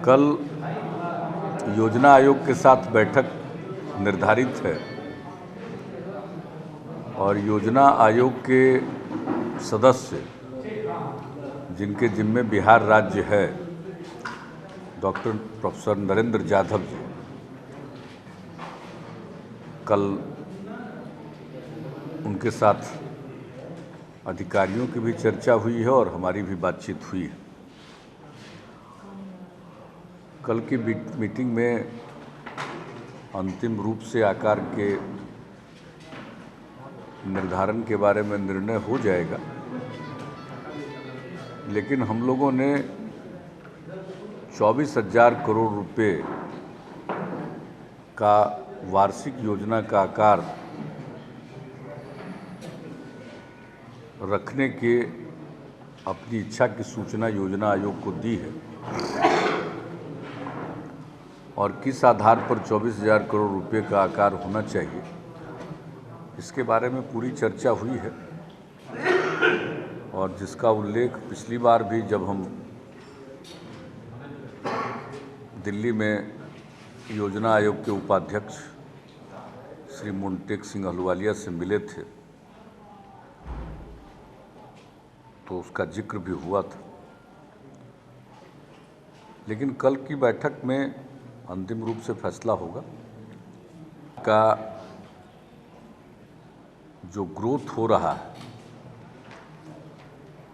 कल योजना आयोग के साथ बैठक निर्धारित है और योजना आयोग के सदस्य जिनके जिम्मे बिहार राज्य है, डॉक्टर प्रोफेसर नरेंद्र जाधव जी, कल उनके साथ अधिकारियों की भी चर्चा हुई है और हमारी भी बातचीत हुई है। कल की मीटिंग में अंतिम रूप से आकार के निर्धारण के बारे में निर्णय हो जाएगा, लेकिन हम लोगों ने 24,000 करोड़ रुपए का वार्षिक योजना का आकार रखने के अपनी इच्छा की सूचना योजना आयोग को दी है और किस आधार पर 24,000 करोड़ रुपए का आकार होना चाहिए, इसके बारे में पूरी चर्चा हुई है और जिसका उल्लेख पिछली बार भी जब हम दिल्ली में योजना आयोग के उपाध्यक्ष श्री मुंटेक सिंह अहलुवालिया से मिले थे तो उसका जिक्र भी हुआ था। लेकिन कल की बैठक में अंतिम रूप से फैसला होगा का जो ग्रोथ हो रहा है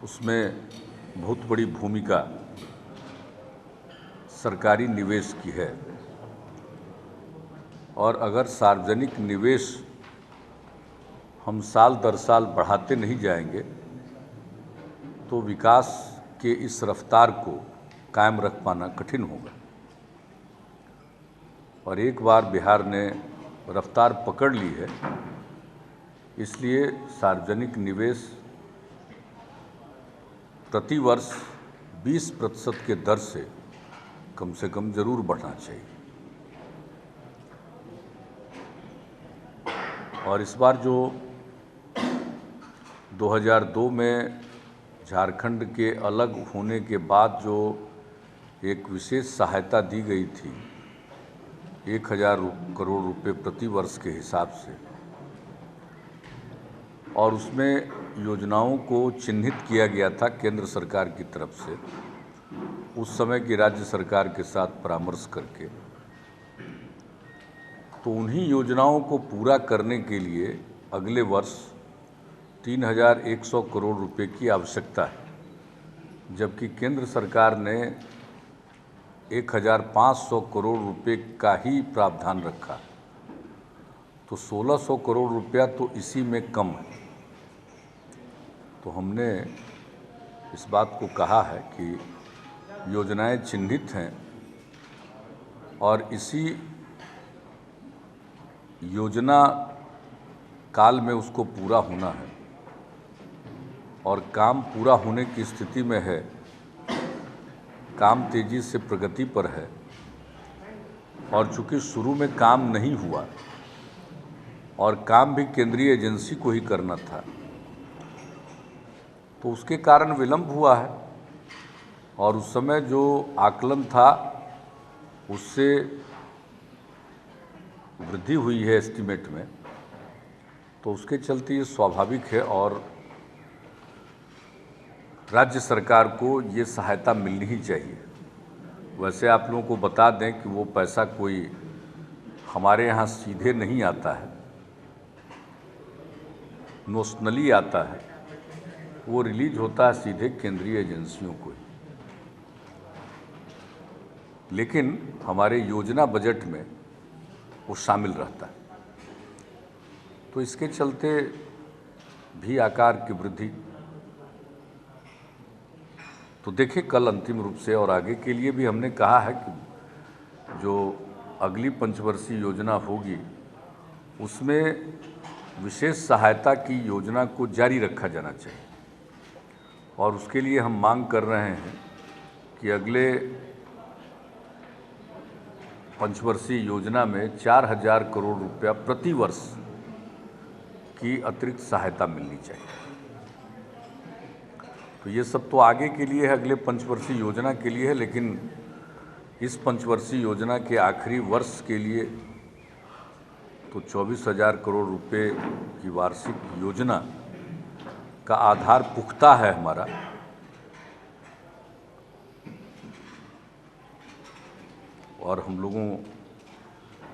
उसमें बहुत बड़ी भूमिका सरकारी निवेश की है और अगर सार्वजनिक निवेश हम साल दर साल बढ़ाते नहीं जाएंगे तो विकास के इस रफ्तार को कायम रख पाना कठिन होगा और एक बार बिहार ने रफ्तार पकड़ ली है, इसलिए सार्वजनिक निवेश प्रति वर्ष 20% के दर से कम जरूर बढ़ना चाहिए। और इस बार जो 2002 में झारखंड के अलग होने के बाद जो एक विशेष सहायता दी गई थी 1,000 करोड़ रुपए प्रति वर्ष के हिसाब से, और उसमें योजनाओं को चिन्हित किया गया था केंद्र सरकार की तरफ से उस समय की राज्य सरकार के साथ परामर्श करके, तो उन्हीं योजनाओं को पूरा करने के लिए अगले वर्ष 3,100 करोड़ रुपए की आवश्यकता है, जबकि केंद्र सरकार ने 1,500 करोड़ रुपए का ही प्रावधान रखा, तो 1,600 करोड़ रुपया तो इसी में कम है। तो हमने इस बात को कहा है कि योजनाएं चिन्हित हैं और इसी योजना काल में उसको पूरा होना है और काम पूरा होने की स्थिति में है, काम तेजी से प्रगति पर है और चूंकि शुरू में काम नहीं हुआ और काम भी केंद्रीय एजेंसी को ही करना था तो उसके कारण विलंब हुआ है और उस समय जो आकलन था उससे वृद्धि हुई है एस्टीमेट में, तो उसके चलते ये स्वाभाविक है और राज्य सरकार को ये सहायता मिलनी ही चाहिए। वैसे आप लोगों को बता दें कि वो पैसा कोई हमारे यहाँ सीधे नहीं आता है, नोशनली आता है, वो रिलीज होता है सीधे केंद्रीय एजेंसियों को ही, लेकिन हमारे योजना बजट में वो शामिल रहता है। तो इसके चलते भी आकार की वृद्धि, तो देखिए कल अंतिम रूप से और आगे के लिए भी हमने कहा है कि जो अगली पंचवर्षीय योजना होगी उसमें विशेष सहायता की योजना को जारी रखा जाना चाहिए और उसके लिए हम मांग कर रहे हैं कि अगले पंचवर्षीय योजना में 4,000 करोड़ रुपया प्रति वर्ष की अतिरिक्त सहायता मिलनी चाहिए। तो ये सब तो आगे के लिए है, अगले पंचवर्षीय योजना के लिए है, लेकिन इस पंचवर्षीय योजना के आखिरी वर्ष के लिए तो 24,000 करोड़ रुपए की वार्षिक योजना का आधार पुख्ता है हमारा। और हम लोगों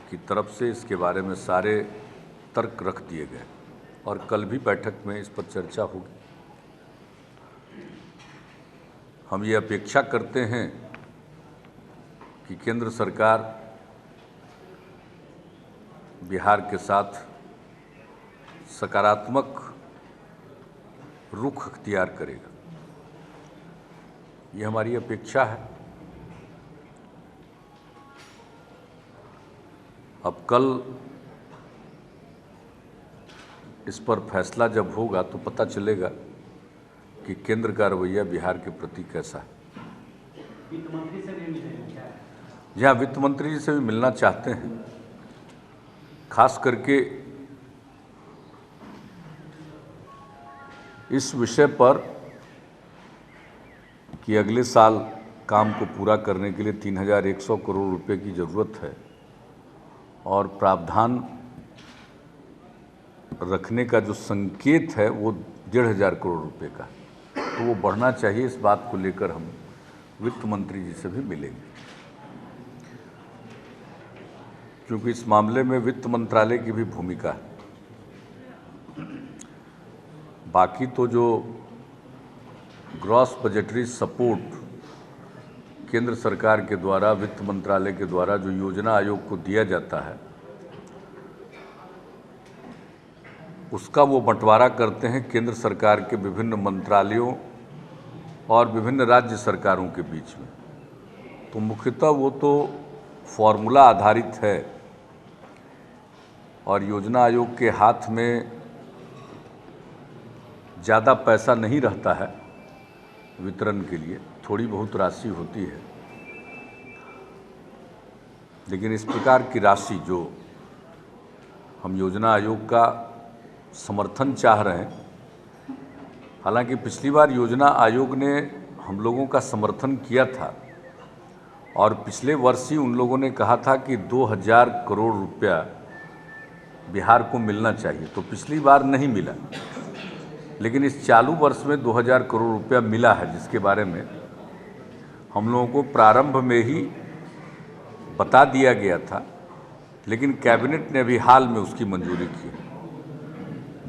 की तरफ से इसके बारे में सारे तर्क रख दिए गए और कल भी बैठक में इस पर चर्चा होगी। हम ये अपेक्षा करते हैं कि केंद्र सरकार बिहार के साथ सकारात्मक रुख अख्तियार करेगा, ये हमारी अपेक्षा है। अब कल इस पर फैसला जब होगा तो पता चलेगा कि केंद्र का रवैया बिहार के प्रति कैसा है। वित्त मंत्री से भी मिलेंगे क्या? जी हाँ, वित्त मंत्री जी से भी मिलना चाहते हैं, खास करके इस विषय पर कि अगले साल काम को पूरा करने के लिए 3,100 करोड़ रुपए की ज़रूरत है और प्रावधान रखने का जो संकेत है वो 1,500 करोड़ रुपए का, तो वो बढ़ना चाहिए। इस बात को लेकर हम वित्त मंत्री जी से भी मिलेंगे, क्योंकि इस मामले में वित्त मंत्रालय की भी भूमिका है। बाकी तो जो ग्रॉस बजटरी सपोर्ट केंद्र सरकार के द्वारा वित्त मंत्रालय के द्वारा जो योजना आयोग को दिया जाता है, उसका वो बंटवारा करते हैं केंद्र सरकार के विभिन्न मंत्रालयों और विभिन्न राज्य सरकारों के बीच में। तो मुख्यतः वो तो फॉर्मूला आधारित है और योजना आयोग के हाथ में ज़्यादा पैसा नहीं रहता है वितरण के लिए, थोड़ी बहुत राशि होती है, लेकिन इस प्रकार की राशि जो हम योजना आयोग का समर्थन चाह रहे हैं, हालांकि पिछली बार योजना आयोग ने हम लोगों का समर्थन किया था और पिछले वर्ष ही उन लोगों ने कहा था कि 2,000 करोड़ रुपया बिहार को मिलना चाहिए, तो पिछली बार नहीं मिला। लेकिन इस चालू वर्ष में 2,000 करोड़ रुपया मिला है, जिसके बारे में हम लोगों को प्रारंभ में ही बता दिया गया था, लेकिन कैबिनेट ने अभी हाल में उसकी मंजूरी की।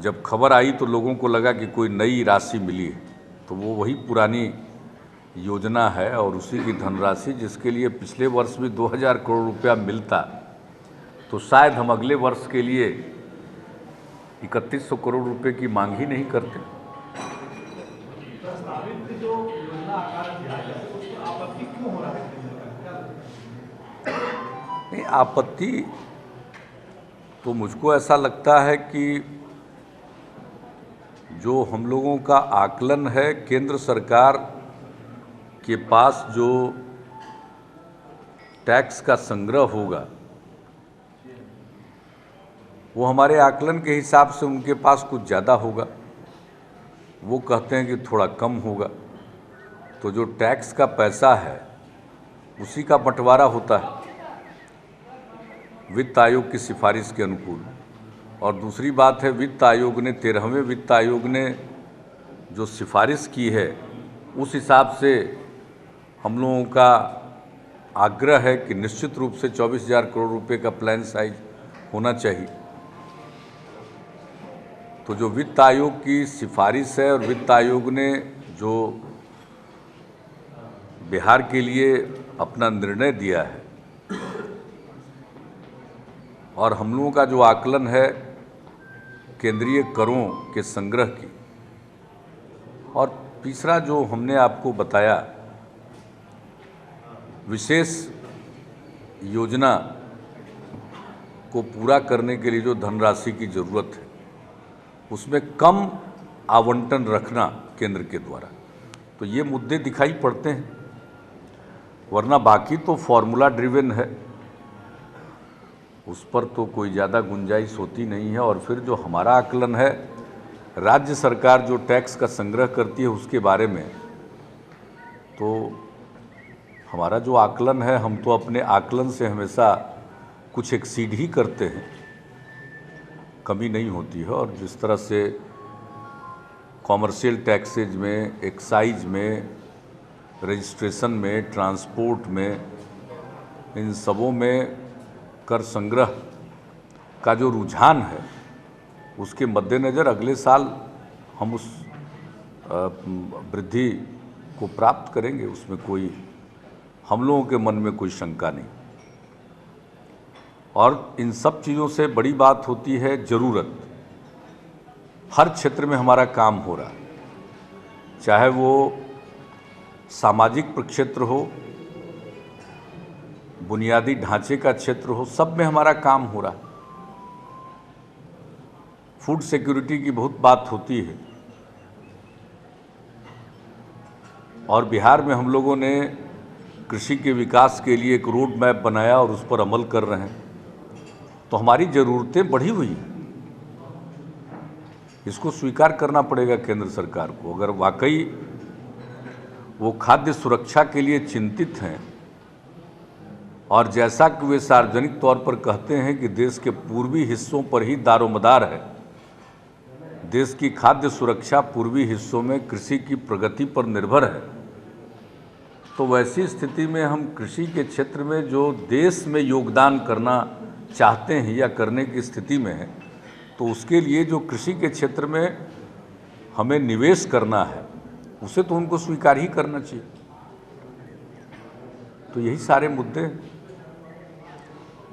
जब खबर आई तो लोगों को लगा कि कोई नई राशि मिली है, तो वो वही पुरानी योजना है और उसी की धनराशि, जिसके लिए पिछले वर्ष भी 2,000 करोड़ रुपया मिलता, तो शायद हम अगले वर्ष के लिए 3,100 करोड़ रुपए की मांग ही नहीं करते। प्रस्तावित जो योजना आकार दिया है उसको आपत्ति क्यों हो रहा है? नहीं, आपत्ति तो मुझको ऐसा लगता है कि जो हम लोगों का आकलन है, केंद्र सरकार के पास जो टैक्स का संग्रह होगा वो हमारे आकलन के हिसाब से उनके पास कुछ ज़्यादा होगा। वो कहते हैं कि थोड़ा कम होगा, तो जो टैक्स का पैसा है उसी का बंटवारा होता है वित्त आयोग की सिफारिश के अनुकूल। और दूसरी बात है, वित्त आयोग ने 13वें वित्त आयोग ने जो सिफारिश की है, उस हिसाब से हम लोगों का आग्रह है कि निश्चित रूप से 24,000 करोड़ रुपए का प्लान साइज होना चाहिए। तो जो वित्त आयोग की सिफारिश है और वित्त आयोग ने जो बिहार के लिए अपना निर्णय दिया है और हम लोगों का जो आकलन है केंद्रीय करों के संग्रह की, और तीसरा जो हमने आपको बताया विशेष योजना को पूरा करने के लिए जो धनराशि की ज़रूरत है, उसमें कम आवंटन रखना केंद्र के द्वारा, तो ये मुद्दे दिखाई पड़ते हैं। वरना बाकी तो फॉर्मूला ड्रिवन है, उस पर तो कोई ज़्यादा गुंजाइश होती नहीं है। और फिर जो हमारा आकलन है, राज्य सरकार जो टैक्स का संग्रह करती है उसके बारे में, तो हमारा जो आकलन है, हम तो अपने आकलन से हमेशा कुछ एक्सीड ही करते हैं, कमी नहीं होती है। और जिस तरह से कॉमर्शियल टैक्सेज में, एक्साइज में, रजिस्ट्रेशन में, ट्रांसपोर्ट में, इन सबों में कर संग्रह का जो रुझान है, उसके मद्देनज़र अगले साल हम उस वृद्धि को प्राप्त करेंगे, उसमें कोई हम लोगों के मन में कोई शंका नहीं। और इन सब चीज़ों से बड़ी बात होती है ज़रूरत। हर क्षेत्र में हमारा काम हो रहा है, चाहे वो सामाजिक प्रक्षेत्र हो, बुनियादी ढांचे का क्षेत्र हो, सब में हमारा काम हो रहा है। फूड सिक्योरिटी की बहुत बात होती है, और बिहार में हम लोगों ने कृषि के विकास के लिए एक रोड मैप बनाया और उस पर अमल कर रहे हैं। तो हमारी ज़रूरतें बढ़ी हुई हैं, इसको स्वीकार करना पड़ेगा केंद्र सरकार को। अगर वाकई वो खाद्य सुरक्षा के लिए चिंतित हैं, और जैसा कि वे सार्वजनिक तौर पर कहते हैं कि देश के पूर्वी हिस्सों पर ही दारोमदार है, देश की खाद्य सुरक्षा पूर्वी हिस्सों में कृषि की प्रगति पर निर्भर है, तो वैसी स्थिति में हम कृषि के क्षेत्र में जो देश में योगदान करना चाहते हैं या करने की स्थिति में हैं, तो उसके लिए जो कृषि के क्षेत्र में हमें निवेश करना है, उसे तो उनको स्वीकार ही करना चाहिए। तो यही सारे मुद्दे हैं।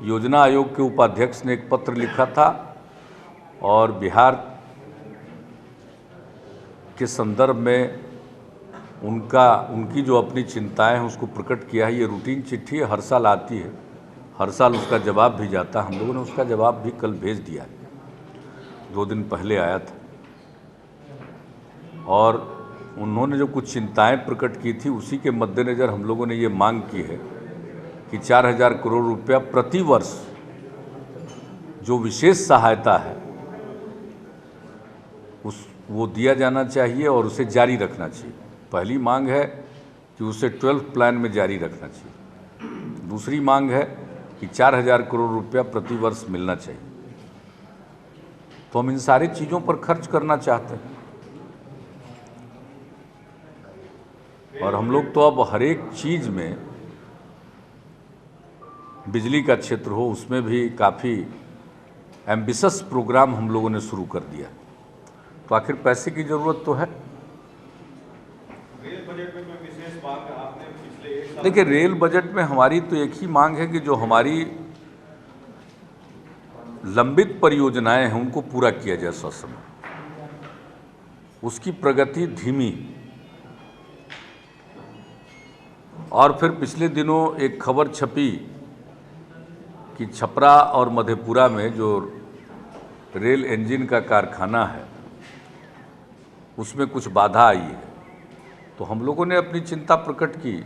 योजना आयोग के उपाध्यक्ष ने एक पत्र लिखा था और बिहार के संदर्भ में उनकी जो अपनी चिंताएं हैं उसको प्रकट किया है। ये रूटीन चिट्ठी हर साल आती है, हर साल उसका जवाब भी जाता है। हम लोगों ने उसका जवाब भी कल भेज दिया है, 2 दिन पहले आया था। और उन्होंने जो कुछ चिंताएं प्रकट की थी, उसी के मद्देनज़र हम लोगों ने ये मांग की है कि 4000 करोड़ रुपया प्रति वर्ष जो विशेष सहायता है वो दिया जाना चाहिए और उसे जारी रखना चाहिए। पहली मांग है कि उसे 12th प्लान में जारी रखना चाहिए। दूसरी मांग है कि 4000 करोड़ रुपया प्रति वर्ष मिलना चाहिए। तो हम इन सारी चीज़ों पर खर्च करना चाहते हैं, और हम लोग तो अब हर एक चीज़ में, बिजली का क्षेत्र हो, उसमें भी काफ़ी एम्बिशस प्रोग्राम हम लोगों ने शुरू कर दिया। तो आखिर पैसे की ज़रूरत तो है। रेल बजट में कोई विशेष बात आपने पिछले 1 साल? देखिए, रेल बजट में हमारी तो एक ही मांग है कि जो हमारी लंबित परियोजनाएं हैं उनको पूरा किया जाए ससमय। उसकी प्रगति धीमी। और फिर पिछले दिनों एक खबर छपी कि छपरा और मधेपुरा में जो रेल इंजन का कारखाना है, उसमें कुछ बाधा आई है। तो हम लोगों ने अपनी चिंता प्रकट की,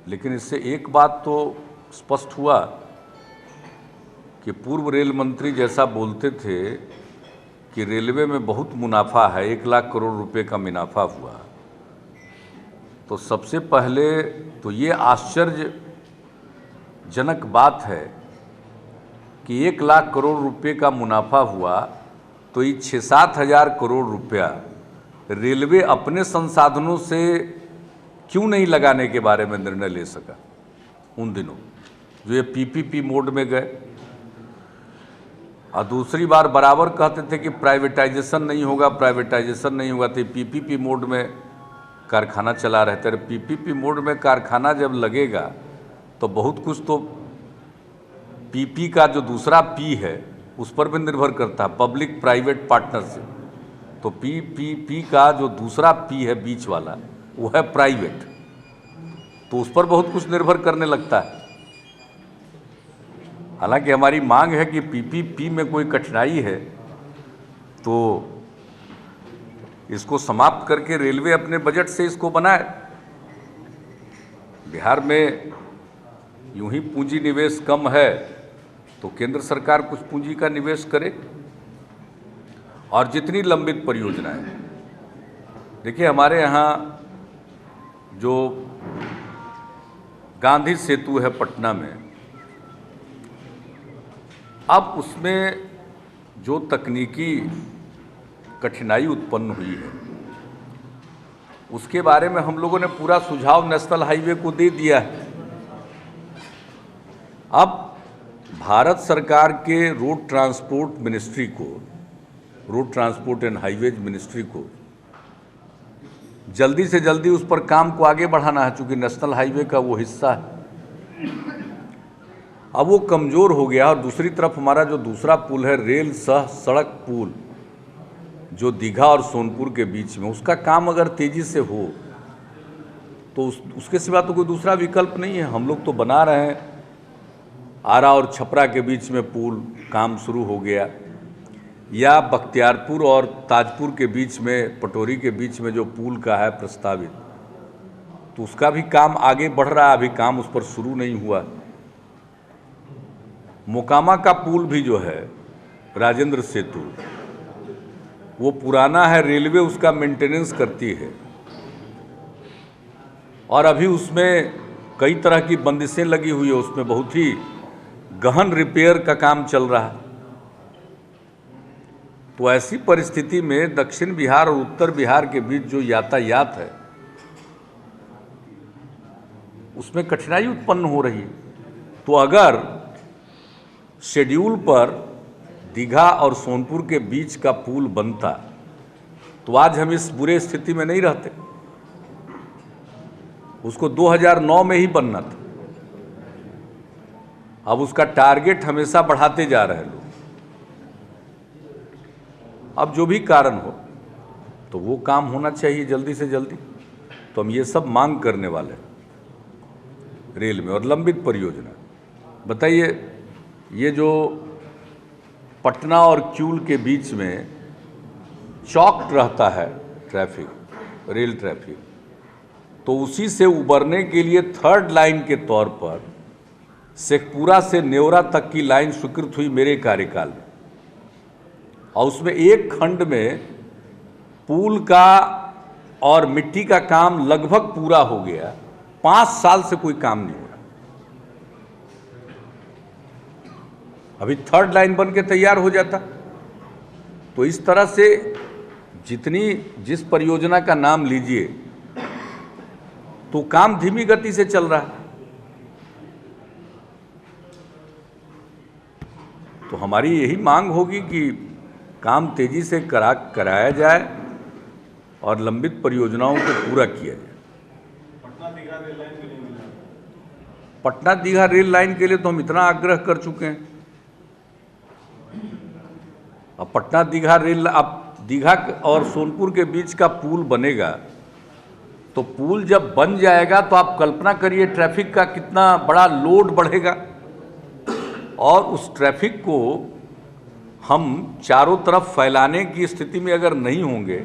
लेकिन इससे एक बात तो स्पष्ट हुआ कि पूर्व रेल मंत्री जैसा बोलते थे कि रेलवे में बहुत मुनाफा है, 1 लाख करोड़ रुपए का मुनाफा हुआ, तो सबसे पहले तो ये आश्चर्यजनक बात है कि 1 लाख करोड़ रुपए का मुनाफा हुआ, तो ये 6-7 हज़ार करोड़ रुपया रेलवे अपने संसाधनों से क्यों नहीं लगाने के बारे में निर्णय ले सका उन दिनों, जो ये पीपीपी मोड में गए। और दूसरी बार बराबर कहते थे कि प्राइवेटाइजेशन नहीं होगा, प्राइवेटाइजेशन नहीं होगा, तो पीपीपी मोड में कारखाना चला रहता है। पीपीपी मोड में कारखाना जब लगेगा तो बहुत कुछ तो पीपी का जो दूसरा पी है उस पर भी निर्भर करता है, पब्लिक प्राइवेट पार्टनरशिप। तो पीपीपी का जो दूसरा पी है बीच वाला, वो है प्राइवेट, तो उस पर बहुत कुछ निर्भर करने लगता है। हालांकि हमारी मांग है कि पीपीपी में कोई कठिनाई है तो इसको समाप्त करके रेलवे अपने बजट से इसको बनाए। बिहार में यूं ही पूंजी निवेश कम है, तो केंद्र सरकार कुछ पूंजी का निवेश करे। और जितनी लंबित परियोजनाएं, देखिए हमारे यहाँ जो गांधी सेतु है पटना में, अब उसमें जो तकनीकी कठिनाई उत्पन्न हुई है उसके बारे में हम लोगों ने पूरा सुझाव नेशनल हाईवे को दे दिया है। अब भारत सरकार के रोड ट्रांसपोर्ट मिनिस्ट्री को, road transport and highways ministry को जल्दी से जल्दी उस पर काम को आगे बढ़ाना है, चूंकि नेशनल हाईवे का वो हिस्सा है। अब वो कमज़ोर हो गया और दूसरी तरफ हमारा जो दूसरा पुल है, रेल सह सड़क पुल, जो दीघा और सोनपुर के बीच में, उसका काम अगर तेज़ी से हो तो उसके सिवा तो कोई दूसरा विकल्प नहीं है। हम लोग तो बना रहे हैं, आरा और छपरा के बीच में पुल काम शुरू हो गया, या बख्तियारपुर और ताजपुर के बीच में, पटोरी के बीच में जो पुल का है प्रस्तावित, तो उसका भी काम आगे बढ़ रहा है, अभी काम उस पर शुरू नहीं हुआ। मोकामा का पुल भी जो है, राजेंद्र सेतु, वो पुराना है, रेलवे उसका मेंटेनेंस करती है और अभी उसमें कई तरह की बंदिशें लगी हुई है, उसमें बहुत ही गहन रिपेयर का काम चल रहा है। तो ऐसी परिस्थिति में दक्षिण बिहार और उत्तर बिहार के बीच जो यातायात है उसमें कठिनाई उत्पन्न हो रही है। तो अगर शेड्यूल पर दीघा और सोनपुर के बीच का पुल बनता तो आज हम इस बुरे स्थिति में नहीं रहते। उसको 2009 में ही बनना था, अब उसका टारगेट हमेशा बढ़ाते जा रहे हैं लोग। अब जो भी कारण हो तो वो काम होना चाहिए जल्दी से जल्दी। तो हम ये सब मांग करने वाले हैं रेल में। और लंबित परियोजना, बताइए, ये जो पटना और किऊल के बीच में चौक रहता है ट्रैफिक, रेल ट्रैफिक, तो उसी से उबरने के लिए थर्ड लाइन के तौर पर शेखपुरा से नेवरा तक की लाइन स्वीकृत हुई मेरे कार्यकाल में, और उसमें एक खंड में पुल का और मिट्टी का काम लगभग पूरा हो गया। 5 साल से कोई काम नहीं हो रहा। अभी थर्ड लाइन बन के तैयार हो जाता। तो इस तरह से जिस परियोजना का नाम लीजिए तो काम धीमी गति से चल रहा है। तो हमारी यही मांग होगी कि काम तेजी से कराया जाए और लंबित परियोजनाओं को पूरा किया जाए। पटना दीघा रेल लाइन के लिए तो हम इतना आग्रह कर चुके हैं। अब पटना दीघा रेल, अब दीघा और सोनपुर के बीच का पुल बनेगा, तो पुल जब बन जाएगा तो आप कल्पना करिए ट्रैफिक का कितना बड़ा लोड बढ़ेगा। और उस ट्रैफिक को हम चारों तरफ फैलाने की स्थिति में अगर नहीं होंगे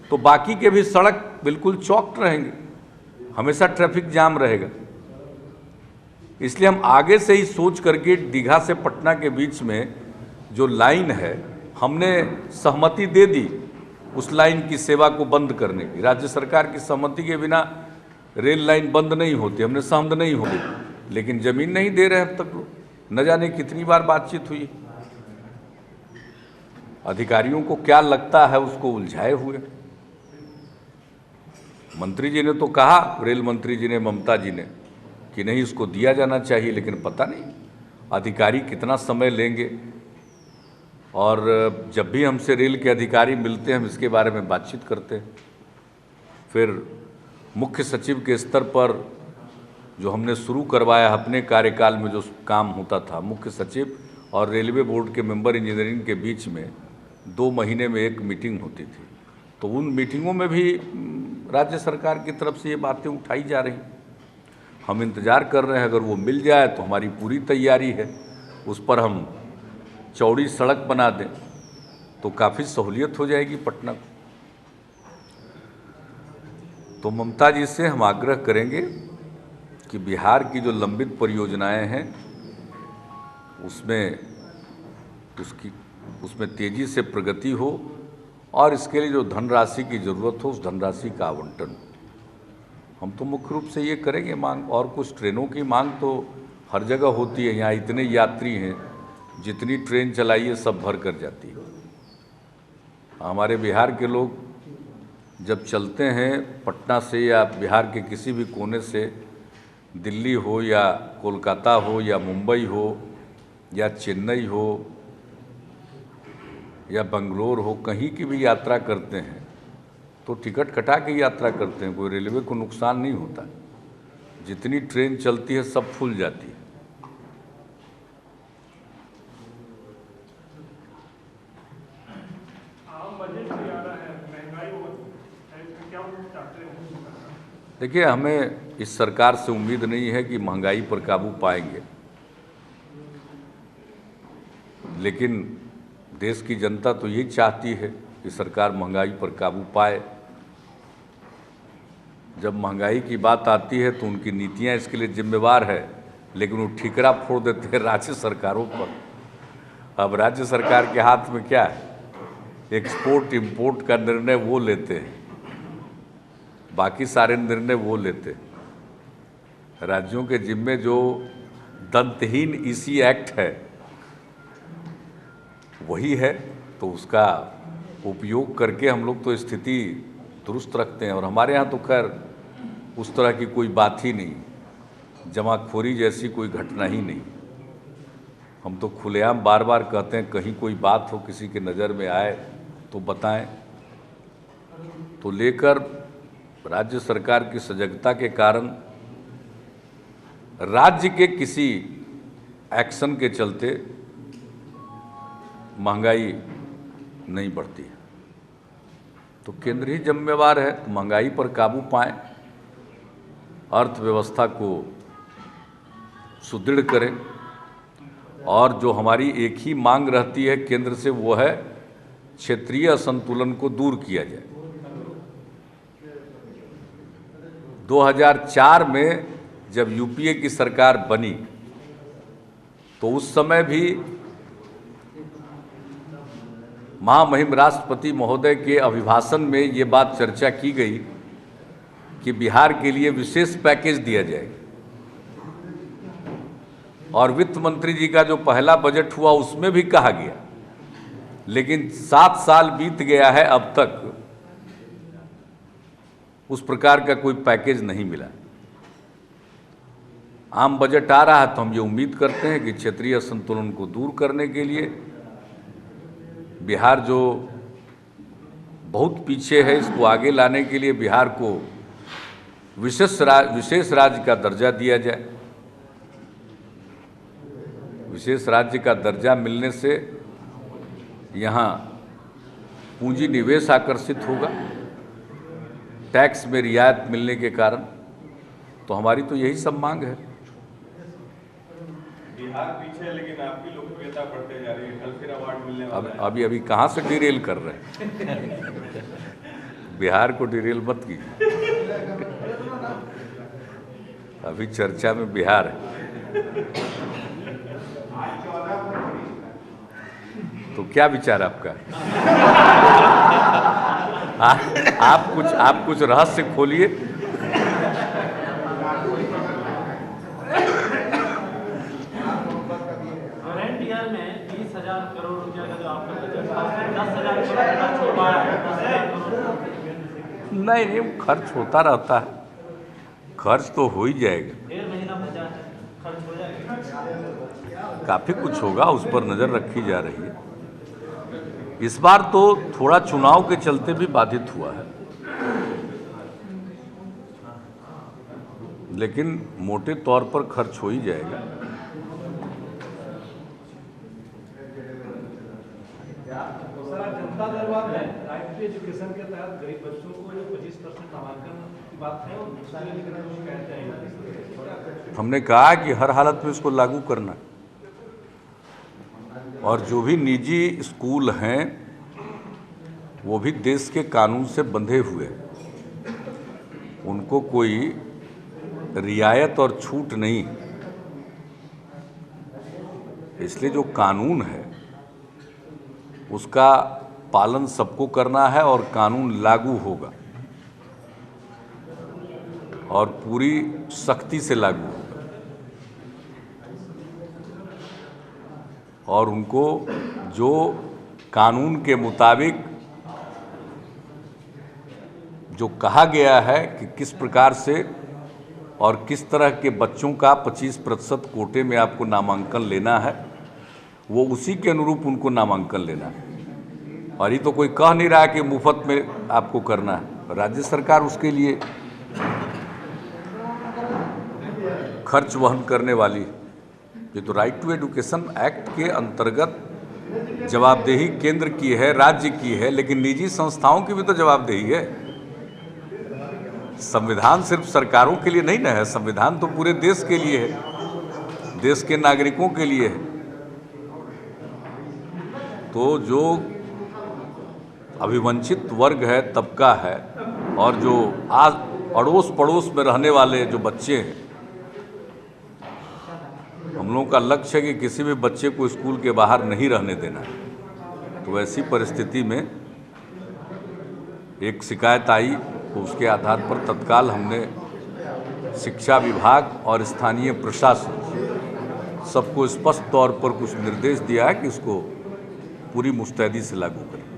तो बाकी के भी सड़क बिल्कुल चौक्ड रहेंगे, हमेशा ट्रैफिक जाम रहेगा। इसलिए हम आगे से ही सोच करके दीघा से पटना के बीच में जो लाइन है, हमने सहमति दे दी उस लाइन की सेवा को बंद करने की। राज्य सरकार की सहमति के बिना रेल लाइन बंद नहीं होती, हमने सहमत नहीं होगी, लेकिन ज़मीन नहीं दे रहे अब तक। न जाने कितनी बार बातचीत हुई। अधिकारियों को क्या लगता है उसको उलझाए हुए। मंत्री जी ने तो कहा, रेल मंत्री जी ने, ममता जी ने, कि नहीं इसको दिया जाना चाहिए, लेकिन पता नहीं अधिकारी कितना समय लेंगे। और जब भी हमसे रेल के अधिकारी मिलते हैं हम इसके बारे में बातचीत करते हैं। फिर मुख्य सचिव के स्तर पर जो हमने शुरू करवाया अपने कार्यकाल में, जो काम होता था, मुख्य सचिव और रेलवे बोर्ड के मेंबर इंजीनियरिंग के बीच में 2 महीने में एक मीटिंग होती थी। तो उन मीटिंगों में भी राज्य सरकार की तरफ से ये बातें उठाई जा रही। हम इंतज़ार कर रहे हैं, अगर वो मिल जाए तो हमारी पूरी तैयारी है। उस पर हम चौड़ी सड़क बना दें तो काफ़ी सहूलियत हो जाएगी पटना को। तो ममता जी से हम आग्रह करेंगे कि बिहार की जो लंबित परियोजनाएं हैं उसमें तेज़ी से प्रगति हो और इसके लिए जो धनराशि की ज़रूरत हो उस धनराशि का आवंटन हो। हम तो मुख्य रूप से ये करेंगे मांग, और कुछ ट्रेनों की मांग तो हर जगह होती है। यहाँ इतने यात्री हैं, जितनी ट्रेन चलाइए सब भर कर जाती है। हमारे बिहार के लोग जब चलते हैं पटना से या बिहार के किसी भी कोने से, दिल्ली हो या कोलकाता हो या मुंबई हो या चेन्नई हो या बेंगलोर हो, कहीं की भी यात्रा करते हैं तो टिकट कटा के यात्रा करते हैं। कोई रेलवे को नुकसान नहीं होता। जितनी ट्रेन चलती है सब फुल जाती है। देखिए, हमें इस सरकार से उम्मीद नहीं है कि महंगाई पर काबू पाएंगे, लेकिन देश की जनता तो यही चाहती है कि सरकार महंगाई पर काबू पाए। जब महंगाई की बात आती है तो उनकी नीतियां इसके लिए जिम्मेवार है, लेकिन वो ठिकरा फोड़ देते हैं राज्य सरकारों पर। अब राज्य सरकार के हाथ में क्या है? एक्सपोर्ट इंपोर्ट का निर्णय वो लेते हैं, बाकी सारे निर्णय वो लेते हैं। राज्यों के जिम्मे जो दंतहीन ईसी एक्ट है वही है, तो उसका उपयोग करके हम लोग तो स्थिति दुरुस्त रखते हैं। और हमारे यहाँ तो खैर उस तरह की कोई बात ही नहीं, जमाखोरी जैसी कोई घटना ही नहीं। हम तो खुलेआम बार बार कहते हैं, कहीं कोई बात हो किसी के नज़र में आए तो बताएं। तो लेकर राज्य सरकार की सजगता के कारण राज्य के किसी एक्शन के चलते महंगाई नहीं बढ़ती है। तो केंद्र ही जिम्मेवार है, तो महंगाई पर काबू पाएं, अर्थव्यवस्था को सुदृढ़ करें। और जो हमारी एक ही मांग रहती है केंद्र से, वो है क्षेत्रीय असंतुलन को दूर किया जाए। 2004 में जब यूपीए की सरकार बनी तो उस समय भी महामहिम राष्ट्रपति महोदय के अभिभाषण में ये बात चर्चा की गई कि बिहार के लिए विशेष पैकेज दिया जाए। और वित्त मंत्री जी का जो पहला बजट हुआ उसमें भी कहा गया, लेकिन 7 साल बीत गया है, अब तक उस प्रकार का कोई पैकेज नहीं मिला। आम बजट आ रहा है तो हम ये उम्मीद करते हैं कि क्षेत्रीय असंतुलन को दूर करने के लिए बिहार जो बहुत पीछे है, इसको आगे लाने के लिए बिहार को विशेष राज्य का दर्जा दिया जाए। विशेष राज्य का दर्जा मिलने से यहाँ पूंजी निवेश आकर्षित होगा, टैक्स में रियायत मिलने के कारण। तो हमारी तो यही सब मांग है। बिहार पीछे है, लेकिन आपकी लोकप्रियता बढ़ते जा रही है। कल फिर अवार्ड मिलने वाला है। अभी कहाँ से डिरेल कर रहे हैं? बिहार को डिरेल मत कीजिए, अभी चर्चा में बिहार है। तो क्या विचार आपका? आप कुछ रहस्य खोलिए। करंट ईयर में 20,000 करोड़ रुपया का जो आपका बजट था, 10,000 करोड़ खर्च हो पाया है। 10,000 करोड़ नहीं, खर्च होता रहता है, खर्च तो हो ही जाएगा। 1.5 महीना बचा है, खर्च हो जाएगा। काफ़ी कुछ होगा, उस पर नज़र रखी जा रही है। इस बार तो थोड़ा चुनाव के चलते भी बाधित हुआ है, लेकिन मोटे तौर पर खर्च हो ही जाएगा। तो सर, जनता दरबार में राइट टू एजुकेशन के तहत गरीब बच्चों को जो 25% नामांकन की बात है, और दूसरे लेकर कुछ कहते हैं। हमने कहा कि हर हालत में इसको लागू करना, और जो भी निजी स्कूल हैं वो भी देश के कानून से बंधे हुए हैं, उनको कोई रियायत और छूट नहीं। इसलिए जो कानून है उसका पालन सबको करना है और कानून लागू होगा। और पूरी सख्ती से लागू होगा और उनको जो कानून के मुताबिक जो कहा गया है कि किस प्रकार से और किस तरह के बच्चों का 25% कोटे में आपको नामांकन लेना है, वो उसी के अनुरूप उनको नामांकन लेना है। और ये तो कोई कह नहीं रहा है कि मुफ्त में आपको करना है। राज्य सरकार उसके लिए खर्च वहन करने वाली। ये तो राइट टू एजुकेशन एक्ट के अंतर्गत जवाबदेही केंद्र की है, राज्य की है, लेकिन निजी संस्थाओं की भी तो जवाबदेही है। संविधान सिर्फ सरकारों के लिए नहीं ना है, संविधान तो पूरे देश के लिए है, देश के नागरिकों के लिए है। तो जो अभिवंचित वर्ग है, तबका है, और जो आज अड़ोस पड़ोस में रहने वाले जो बच्चे हैं, हम लोगों का लक्ष्य है कि किसी भी बच्चे को स्कूल के बाहर नहीं रहने देना है। तो ऐसी परिस्थिति में एक शिकायत आई तो उसके आधार पर तत्काल हमने शिक्षा विभाग और स्थानीय प्रशासन सबको स्पष्ट तौर पर कुछ निर्देश दिया है कि इसको पूरी मुस्तैदी से लागू करें।